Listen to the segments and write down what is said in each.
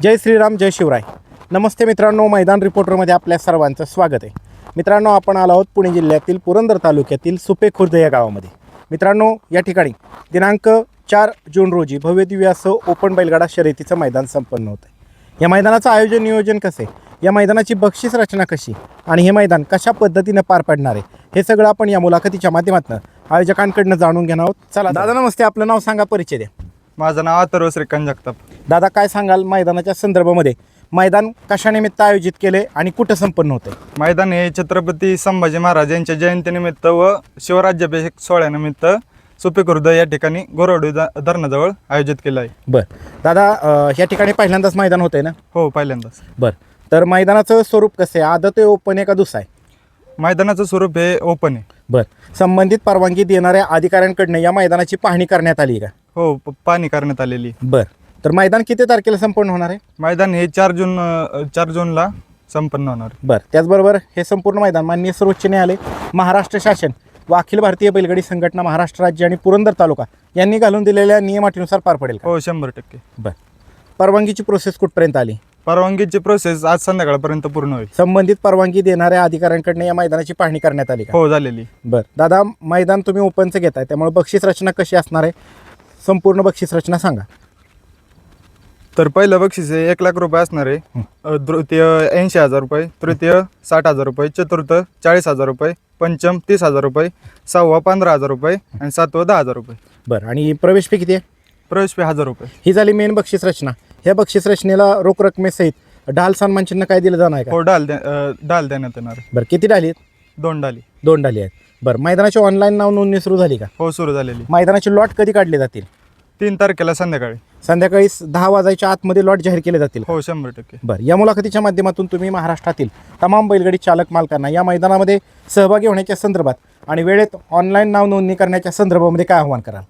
जय श्रीराम जय शिवराय. नमस्ते मित्रांनो, मैदान रिपोर्टरमध्ये आपल्या सर्वांचं स्वागत आहे. मित्रांनो, आपण आलो आहोत पुणे जिल्ह्यातील पुरंदर तालुक्यातील सुपे खुर्द या गावामध्ये. मित्रांनो, या ठिकाणी दिनांक 4 जून रोजी भव्यदिव्य असं ओपन बैलगाडा शर्यतीचं मैदान संपन्न होतं आहे. या मैदानाचं आयोजन नियोजन कसं आहे, या मैदानाची बक्षीस रचना कशी आणि हे मैदान कशा पद्धतीनं पार पडणार आहे, हे सगळं आपण या मुलाखतीच्या माध्यमातून आयोजकांकडनं जाणून घेणार आहोत. चला दादा, नमस्ते. आपलं नाव सांगा, परिचय द्या. माझं नाव अथर्व श्रीकांत जगताप. दादा, काय सांगाल मैदानाच्या संदर्भामध्ये? मैदान कशानिमित्त आयोजित केले आणि कुठं संपन्न होते? मैदान हे छत्रपती संभाजी महाराज यांच्या जयंतीनिमित्त व शिवराज्याभिषेक सोहळ्यानिमित्त सुपे खुर्द या ठिकाणी गोरवडी धरणाजवळ आयोजित केलं आहे. बरं दादा, या ठिकाणी पहिल्यांदाच मैदान होतंय ना? हो, पहिल्यांदाच. बरं, तर मैदानाचं स्वरूप कसं आहे? आदत आहे, ओपन आहे का दुसरा आहे? मैदानाचं स्वरूप हे ओपन आहे. बरं, संबंधित परवानगी देणाऱ्या अधिकाऱ्यांकडनं या मैदानाची पाहणी करण्यात आली का? हो, पाहणी करण्यात आलेली. बरं, तर मैदान किती तारखेला संपन्न होणार आहे? मैदान हे 4 जूनला संपन्न होणार. बरं, त्याचबरोबर हे संपूर्ण मैदान माननीय सर्वोच्च न्यायालय, महाराष्ट्र शासन व अखिल भारतीय बैलगाडी संघटना, महाराष्ट्र राज्य आणि पुरंदर तालुका यांनी घालून दिलेल्या नियमाटीनुसार पार पडेल का? हो, 100%. बरं, परवानगीची प्रोसेस कुठपर्यंत आली? परवानगीची प्रोसेस आज संध्याकाळपर्यंत पूर्ण होईल. संबंधित परवानगी देणाऱ्या अधिकाऱ्यांकडनं या मैदानाची पाहणी करण्यात आली का? हो, झालेली. बरं दादा, मैदान तुम्ही ओपनचं घेताय, त्यामुळे बक्षीस रचना कशी असणार आहे? संपूर्ण बक्षीस रचना सांगा. तर पहिलं बक्षीस हे 1 लाख रुपये असणार आहे. द्वितीय 80,000 रुपये, तृतीय 60,000 रुपये, चतुर्थ 40,000 रुपये, पंचम 30,000 रुपये, सहावा 15,000 रुपये आणि सातवं 10,000 रुपये. बरं, आणि प्रवेश फी किती आहे? प्रवेश फी 1,000 रुपये. ही झाली मेन बक्षीस रचना. ह्या बक्षीस रचनेला रोख रकमेसहित ढाल सन्मान चिन्ह काय दिलं जाणार आहे हो, का? डाल देण्यात येणार आहे. बरं, किती ढाली आहेत? 2 डाली. 2 ढाली आहेत. बरं, मैदानाची ऑनलाईन नाव नोंदणी सुरू झाली का? हो, सुरू झालेली. मैदानाचे लॉट कधी काढले जातील? 3 तारखेला संध्याकाळी. संध्याकाळी 10 वाजायच्या आतमध्ये लॉट जाहीर केले जातील का? हो, 100%. बरं, या मुलाखतीच्या माध्यमातून तुम्ही महाराष्ट्रातील तमाम बैलगाडी चालक मालकांना या मैदानामध्ये सहभागी होण्याच्या संदर्भात आणि वेळेत ऑनलाईन नाव नोंदणी करण्याच्या संदर्भामध्ये काय आव्हान कराल?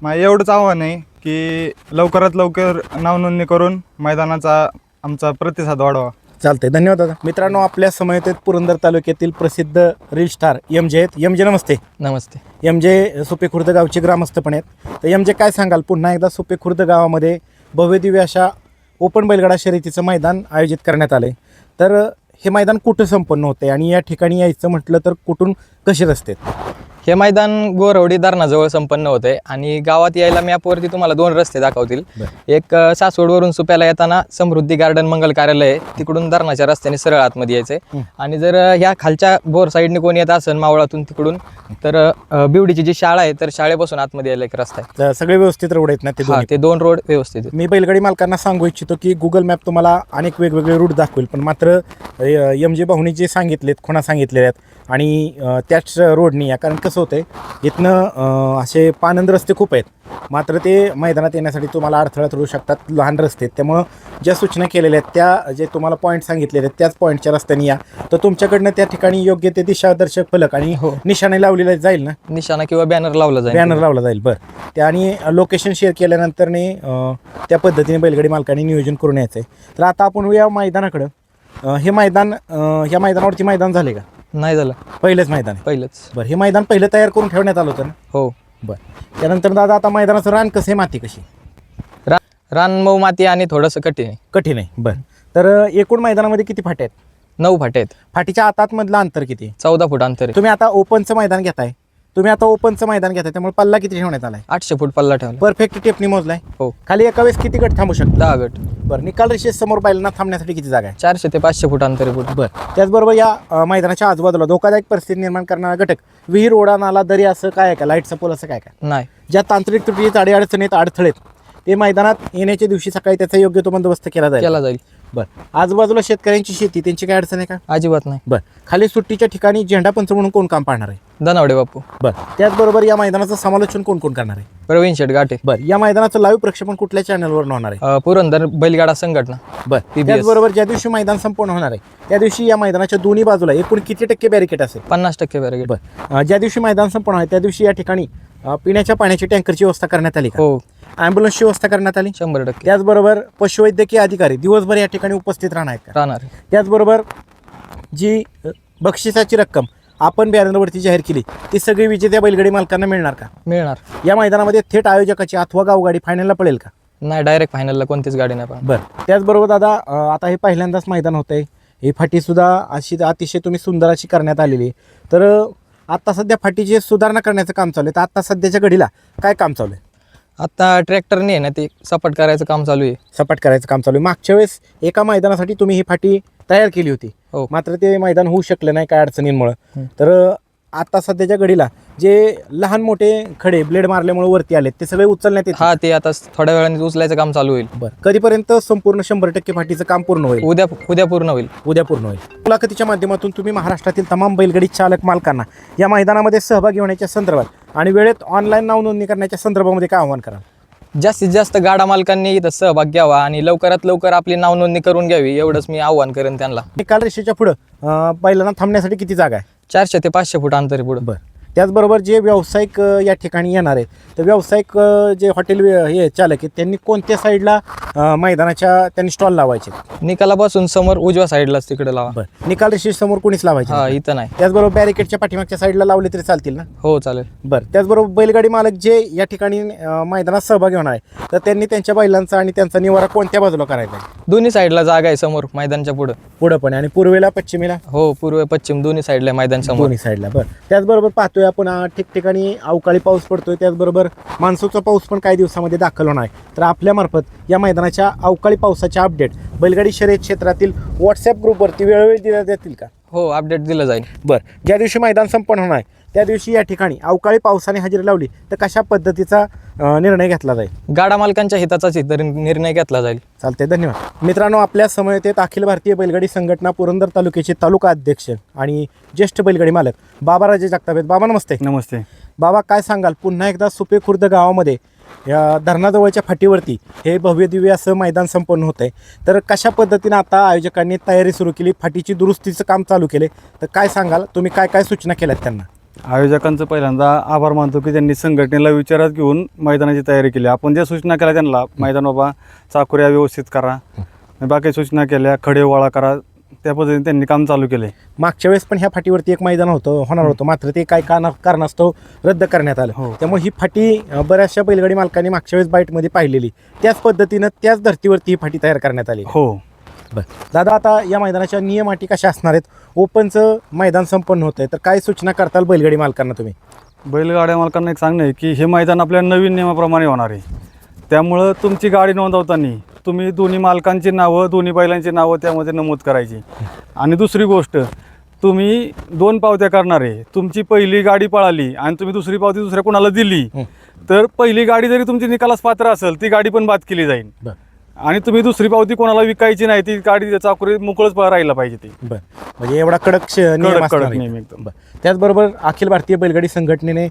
मग एवढंच आव्हान आहे की लवकरात लवकर नाव नोंदणी करून मैदानाचा आमचा प्रतिसाद वाढवा. चालतंय, धन्यवाद दादा. मित्रांनो, आपल्या समयेत पुरंदर तालुक्यातील प्रसिद्ध रील स्टार MJ आहेत. MJ नमस्ते. नमस्ते. MJ सुपे खुर्द गावचे ग्रामस्थ पण आहेत. तर MJ, काय सांगाल? पुन्हा एकदा सुपे खुर्द गावामध्ये भव्यदिव्य अशा ओपन बैलगाडा शर्यतीचं मैदान आयोजित करण्यात आलं आहे. तर हे मैदान कुठं संपन्न होते आणि या ठिकाणी यायचं म्हटलं तर कुठून कसे रस्ते आहेत? हे मैदान गोरवडी धरणाजवळ संपन्न होते आणि गावात यायला मॅपवरती तुम्हाला 2 रस्ते दाखवतील. एक सासवडवरून सुप्याला येताना समृद्धी गार्डन मंगल कार्यालय आहे, तिकडून धरणाच्या रस्त्याने सरळ आतमध्ये यायचंय. आणि जर ह्या खालच्या बोर साईडने कोणी येत असेल मावळातून तिकडून, तर बिवडीची जी शाळा आहे, तर शाळेपासून आतमध्ये यायला एक रस्ता आहे. तर सगळे व्यवस्थित रोड आहेत ना ते दोन्ही? ते 2 रोड व्यवस्थित आहेत. मी बैलगाडी मालकांना सांगू इच्छितो की गुगल मॅप तुम्हाला अनेक वेगवेगळे रूट दाखवेल, पण मात्र MJ भाऊनी जे सांगितलेत, खुणा सांगितलेल्या आहेत आणि त्याच रोडनी या. कारण कसं होतं आहे, इथनं असे पानंद रस्ते खूप आहेत, मात्र ते मैदानात येण्यासाठी तुम्हाला अडथळा ठरू शकतात, लहान रस्ते. त्यामुळं ज्या सूचना केलेल्या आहेत, त्या जे तुम्हाला पॉईंट सांगितलेले आहेत त्याच पॉईंटच्या रस्त्याने या. तर तुमच्याकडनं त्या ठिकाणी योग्य ते दिशादर्शक फलक आणि निशाणे लावलेला जाईल ना? निशाणा किंवा बॅनर लावला जाईल. बॅनर लावला जाईल. बरं, त्या आणि लोकेशन शेअर केल्यानंतरने त्या पद्धतीने बैलगाडी मालकांनी नियोजन करून यायचं आहे. तर आता आपण या मैदानाकडं. हे मैदान, ह्या मैदानावरती मैदान झाले का? नाही झालं, पहिलंच मैदान आहे? पहिलंच. बरं, हे मैदान पहिलं तयार करून ठेवण्यात आलं होतं ना? हो. बरं, त्यानंतर दादा आता मैदानाचं रान कसं आहे, माती कशी? रान मऊ माती आणि थोडंसं कठीण आहे. कठीण आहे. बरं, तर एकूण मैदानामध्ये किती फाटे आहेत? 9 फाटे आहेत. फाटीच्या आतमधलं अंतर किती? 14 फूट अंतर आहे. तुम्ही आता ओपनचं मैदान घेताय, त्यामुळे पल्ला किती ठेवण्यात आलाय? 800 फूट पल्ला ठेवला. परफेक्ट टेपनी मोजलाय? हो. खाली एका वेळेस किती गट थांबू शकतो? 10 गट. बरं, निकाल रेषेसमोर बैलांना थांबण्यासाठी किती जागा आहे? 400 ते 500 फूट अंतर आहे. बरं, त्याचबरोबर या मैदानाच्या आजूबाजूला धोकादायक परिस्थिती निर्माण करणारा घटक, विहीर, ओढा, नाला, दरी असं काय आहे का? लाईटचा पोल असं काय काय? नाही. ज्या तांत्रिक त्रुटी, अडचणीत अडथळेत, ते मैदानात येण्याच्या दिवशी सकाळी त्याचा योग्य तो बंदोबस्त केला जाईल. बरं, आजूबाजूला शेतकऱ्यांची शेती, त्यांची काय अडचण आहे का? अजिबात नाही. बरं, खाली सुट्टीच्या ठिकाणी झेंडापंच म्हणून कोण काम पाहणार आहे? धनावडे बापू. बरं, त्याचबरोबर या मैदानाचं समालोचन कोण कोण करणार आहे? प्रवीण शेठ गाठे. बरं, या मैदानाचं लाईव्ह प्रक्षेपण कुठल्या चॅनलवर होणार आहे? पुरंदर बैलगाडा संघटना. बरं, PBS. त्याचबरोबर ज्या दिवशी मैदान संपूर्ण होणार आहे त्या दिवशी या मैदानाच्या दोन्ही बाजूला एकूण किती टक्के बॅरिकेड असेल? 50% बॅरिकेड. बरं, ज्या दिवशी मैदान संपूर्ण आहे त्या दिवशी या ठिकाणी पिण्याच्या पाण्याची टँकरची व्यवस्था करण्यात आली का? हो. ॲम्ब्युलन्सची व्यवस्था करण्यात आली? 100%. त्याचबरोबर पशुवैद्यकीय अधिकारी दिवसभर या ठिकाणी उपस्थित राहणार आहेत का? राहणार. त्याचबरोबर जी बक्षिसाची रक्कम आपण बॅनरवरती जाहीर केली ती सगळी विजेत्या बैलगाडी मालकांना मिळणार का? मिळणार. या मैदानामध्ये थेट आयोजकाची अथवा गावगाडी फायनलला पडेल का? नाही, डायरेक्ट फायनलला कोणतीच गाडी नाही पण. बरं, त्याचबरोबर दादा आता हे पहिल्यांदाच मैदान होतं आहे, ही फाटीसुद्धा अशी अतिशय तुम्ही सुंदर अशी करण्यात आलेली आहे. तर आत्ता सध्या फाटीची सुधारणा करण्याचं काम चालू आहे, तर आत्ता सध्याच्या घडीला काय काम चालू आहे? आता ट्रॅक्टरने आहे ना ते सपाट करायचं काम चालू आहे. सपाट करायचं काम चालू आहे. मागच्या वेळेस एका मैदानासाठी तुम्ही ही फाटी तयार केली होती, हो. मात्र ते मैदान होऊ शकलं नाही काय अडचणींमुळं. तर आता सध्याच्या घडीला जे लहान मोठे खडे ब्लेड मारल्यामुळे वरती आले ते सगळे उचलण्यात येते. हा, ते आता थोड्या वेळाने उचलायचं काम चालू होईल. बरं, कधीपर्यंत संपूर्ण 100% फाटीचं काम पूर्ण होईल? उद्या पूर्ण होईल. उद्या पूर्ण होईल. मुलाखतीच्या माध्यमातून तुम्ही महाराष्ट्रातील तमाम बैलगाडी चालक मालकांना या मैदानामध्ये सहभागी होण्याच्या संदर्भात आणि वेळेत ऑनलाईन नाव नोंदणी करण्याच्या संदर्भामध्ये काय आव्हान कराल? जास्तीत जास्त गाडा मालकांनी इथं सहभाग घ्यावा आणि लवकरात लवकर आपली नाव नोंदणी करून घ्यावी, एवढंच मी आव्हान करेन त्यांना. निकाल रेषेच्या पुढं बैलांना थांबण्यासाठी किती जागा आहे? 400 ते 500 फूट अंतर आहे पुढं. बरं, त्याचबरोबर जे व्यावसायिक या ठिकाणी येणार आहे, तर व्यावसायिक जे हॉटेल हे चालक आहेत त्यांनी कोणत्या साईडला मैदानाच्या त्यांनी स्टॉल लावायचे? निकालापासून समोर उजव्या साईडलाच तिकडे लावा. बरं, निकाल रेषेसमोर कोणीच लावायचे हा, नाही? इथं नाही. त्याचबरोबर बॅरिकेडच्या पाठीमागच्या साईडला लावले तरी चालतील ना? हो, चालेल. बरं, त्याचबरोबर बैलगाडी मालक जे या ठिकाणी मैदानात सहभागी होणार आहे, तर त्यांनी त्यांच्या बैलांचा आणि त्यांचा निवारा कोणत्या बाजूला करायचा आहे? दोन्ही साईडला जागा आहे समोर मैदानच्या पुढं. पुढं पण आणि पूर्वेला पश्चिमेला? हो, पूर्व पश्चिम दोन्ही साईडला आहे मैदान समोर. दोन्ही साईडला. बरं, त्याचबरोबर पाहतोय आपण ठिकठिकाणी अवकाळी पाऊस पडतोय, त्याचबरोबर मान्सूनचा पाऊस पण काही दिवसामध्ये दाखल होणार आहे. तर आपल्यामार्फत या मैदानाच्या अवकाळी पावसाच्या अपडेट बैलगाडी शर्यत क्षेत्रातील व्हॉट्सॲप ग्रुपवरती वेळोवेळी दिल्या जातील का? हो, अपडेट दिलं जाईल. बरं, ज्या दिवशी मैदान संपन्न होणार आहे त्या दिवशी या ठिकाणी अवकाळी पावसाने हजेरी लावली तर कशा पद्धतीचा निर्णय घेतला जाईल? गाडा मालकांच्या हिताचाच निर्णय घेतला जाईल. चालते, धन्यवाद. मित्रांनो, आपल्या समवेत येत अखिल भारतीय बैलगाडी संघटना पुरंदर तालुक्याचे तालुका अध्यक्ष आणि ज्येष्ठ बैलगाडी मालक बाबा राजे जगताप आहेत. बाबा नमस्ते. नमस्ते. बाबा, काय सांगाल, पुन्हा एकदा सुपे खुर्द गावामध्ये या धरणाजवळच्या फाटीवरती हे भव्य दिव्य असं मैदान संपन्न होत आहे, तर कशा पद्धतीनं आता आयोजकांनी तयारी सुरू केली, फाटीची दुरुस्तीचं काम चालू केले, तर काय सांगाल, तुम्ही काय काय सूचना केल्यात त्यांना? आयोजकांचं पहिल्यांदा आभार मानतो की त्यांनी संघटनेला विचारात घेऊन मैदानाची तयारी केली. आपण ज्या सूचना केल्या त्यांना, मैदान बाबा चाकोऱ्या व्यवस्थित करा, बाकी सूचना केल्या, खडे गोळा करा, त्या पद्धतीने त्यांनी काम चालू केले. मागच्या वेळेस पण ह्या फाटीवरती एक मैदान होणार होतं, मात्र ते काही कारणास्तव रद्द करण्यात आलं. हो. त्यामुळे ही फाटी बऱ्याचशा बैलगाडी मालकांनी मागच्या वेळेस बाईटमध्ये पाहिलेली, त्याच पद्धतीनं त्याच धर्तीवरती ही फाटी तयार करण्यात आली. हो. बरं दादा, आता या मैदानाच्या नियम अटी कशा असणार आहेत? ओपनचं मैदान संपन्न होतं आहे, तर काय सूचना करताल बैलगाडी मालकांना तुम्ही? बैलगाड्या मालकांना एक सांगणं आहे की हे मैदान आपल्या नवीन नियमाप्रमाणे होणार आहे, त्यामुळं तुमची गाडी नोंदवताना तुम्ही दोन्ही मालकांची नावं, दोन्ही बैलांची नावं त्यामध्ये नमूद करायची. आणि दुसरी गोष्ट, तुम्ही 2 पावत्या करणार आहे, तुमची पहिली गाडी पळाली आणि तुम्ही दुसरी पावती दुसऱ्या कोणाला दिली तर पहिली गाडी जरी तुमची निकालास पात्र असेल ती गाडी पण बाद केली जाईल. आणि तुम्ही दुसरी पावती कोणाला विकायची नाही, ती गाडी चाकोरी मोकळच राहिला पाहिजे ती. बरं, म्हणजे एवढा कडक नियम एकदम. त्याचबरोबर अखिल भारतीय बैलगाडी संघटनेने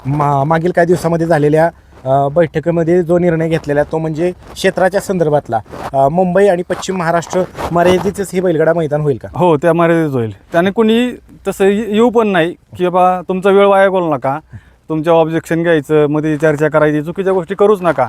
मागील काही दिवसामध्ये झालेल्या बैठकीमध्ये जो निर्णय घेतलेला तो म्हणजे क्षेत्राच्या संदर्भातला मुंबई आणि पश्चिम महाराष्ट्र मर्यादितच हे बैलगाडा मैदान होईल का? हो, त्या मर्यादित होईल. त्याने कुणी तसं येऊ पण नाही की बाबा तुमचा वेळ वाया घालवू नका, तुमच्या ऑब्जेक्शन घ्यायचं, मध्ये चर्चा करायची, चुकीच्या गोष्टी करूच नका.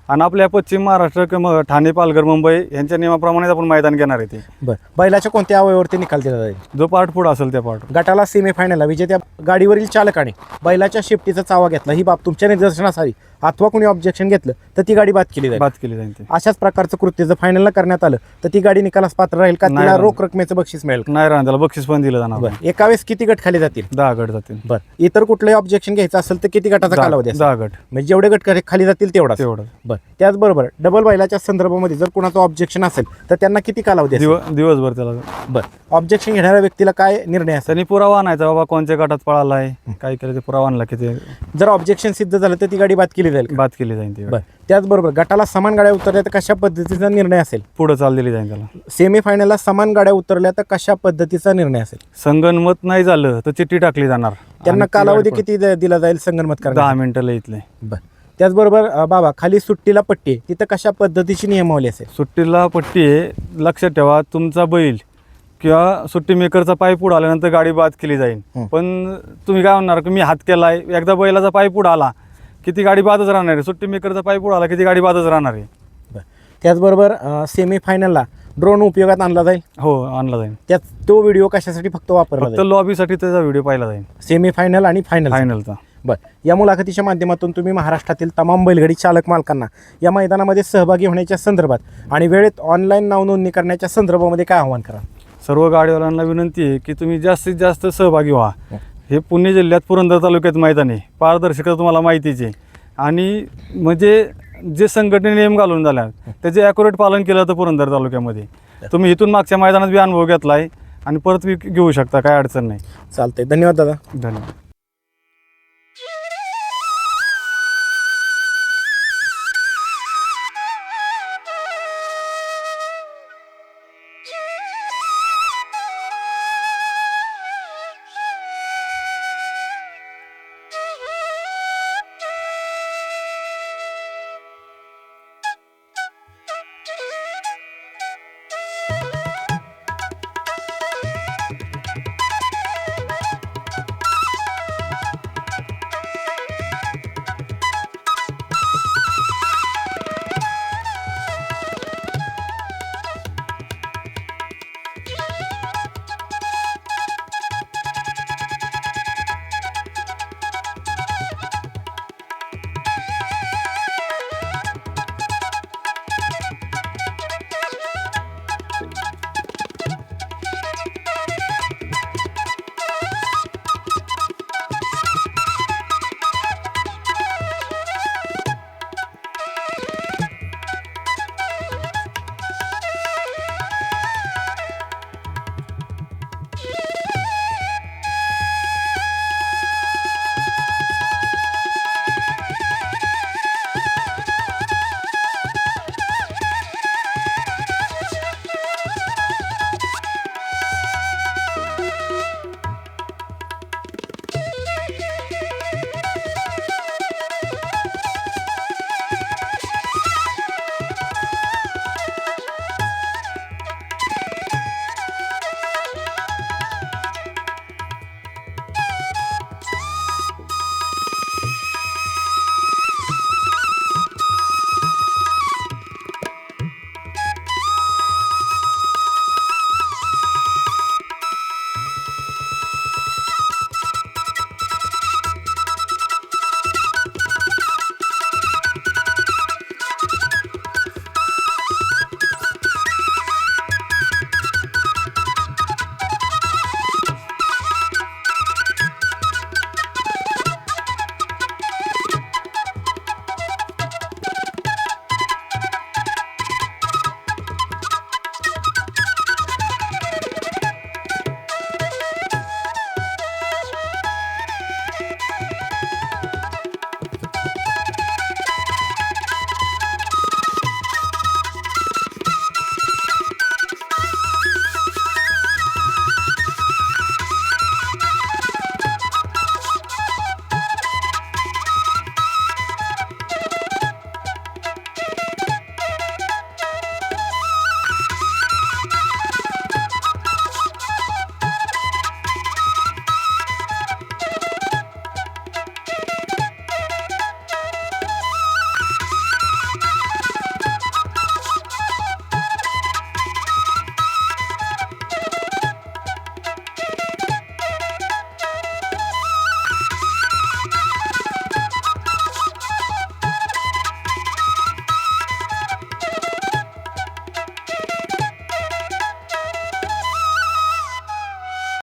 आणि आपल्या पश्चिम महाराष्ट्र किंवा ठाणे, पालघर, मुंबई यांच्या नियमाप्रमाणेच आपण मैदान घेणार आहे ते. बरं, बैलाच्या कोणत्या अवयवावरती निकाल दिला जाईल? जो पार्ट पुढं असेल त्या पार्ट. गटाला सेमीफायनलला विजेत्या गाडीवरील चालकाने बैलाच्या शेपटीचा चावा घेतला, ही बाब तुमच्या निदर्शनास आली अथवा कोणी ऑब्जेक्शन घेतलं तर ती गाडी बाद केली जाईल. अशाच प्रकारचं कृत्य जर फायनलला करण्यात आलं तर ती गाडी निकालास पात्र राहील का? तिला रोख रकमेचं बक्षीस मिळेल? नाही राहणार, त्याला बक्षीस पण दिलं जाणार. बरं, एका वेळेस किती गट खाली जातील? 10 गट जातील. बरं, इतर कुठलंही ऑब्जेक्शन घ्यायचं असेल तर किती गटाचा कालावधी असेल? 10 गट. म्हणजे जेवढे गट खाली जातील तेवढा. बरं, त्याचबरोबर डबल बैलाच्या संदर्भामध्ये जर कुणाचं ऑब्जेक्शन असेल तर त्यांना किती कालावधी असेल? दिवसभर त्याला. बरं, ऑब्जेक्शन घेणाऱ्या व्यक्तीला काय निर्णय असेल? त्यांनी पुरावा आणायचा, बाबा कोणत्या गटात पळाला आहे, काय केलं ते पुरावा आणला की ते. जर ऑब्जेक्शन सिद्ध झालं तर ती गाडी बाद केली जाईल? बाद केली जाईल ती. बरं, त्याचबरोबर गटाला समान गाड्या उतरल्या तर कशा पद्धतीचा निर्णय असेल? पुढे चाल दिली जाईल त्याला. सेमीफायनलला समान गाड्या उतरल्या तर कशा पद्धतीचा निर्णय असेल? संगनमत नाही झालं तर चिठ्ठी टाकली जाणार. त्यांना कालावधी किती दिला जाईल संगनमत करण्यास? 10 मिनिटं इथले. बरं, त्याचबरोबर बाबा, खाली सुट्टीला पट्टी आहे, तिथं कशा पद्धतीची नियमावली असेल? सुट्टीला पट्टी आहे, लक्षात ठेवा तुमचा बैल किंवा सुट्टी मेकरचा पाय पुढे आल्यानंतर गाडी बाद केली जाईल. पण तुम्ही काय म्हणणार की मी हात केलाय, एकदा बैलाचा पाय पुढे आला की ती गाडी बादच राहणार आहे. सुट्टी मेकरचा पाय पुढे आला की ती गाडी बादच राहणार आहे. त्याचबरोबर सेमीफायनलला ड्रोन उपयोगात आणला जाईल? हो, आणला जाईल. त्यात तो व्हिडिओ कशासाठी फक्त वापरला फक्त लॉबीसाठी त्याचा व्हिडिओ पाहिला जाईल, सेमीफायनल आणि फायनलचा. बरं, या मुलाखतीच्या माध्यमातून तुम्ही महाराष्ट्रातील तमाम बैलगाडी चालक मालकांना या मैदानामध्ये सहभागी होण्याच्या संदर्भात आणि वेळेत ऑनलाईन नाव नोंदणी करण्याच्या संदर्भामध्ये काय आव्हान कराल? सर्व गाडीवाल्यांना विनंती आहे की तुम्ही जास्तीत जास्त सहभागी व्हा. हे पुणे जिल्ह्यात पुरंदर तालुक्यात मैदान आहे, पारदर्शकता तुम्हाला माहितीच आहे. आणि म्हणजे जे संघटने नियम घालून झाल्या त्याचे ॲक्युरेट पालन केलं तर पुरंदर तालुक्यामध्ये तुम्ही इथून मागच्या मैदानात बी अनुभव घेतला आहे आणि परत बी घेऊ शकता, काय अडचण नाही. चालतंय, धन्यवाद दादा. धन्यवाद.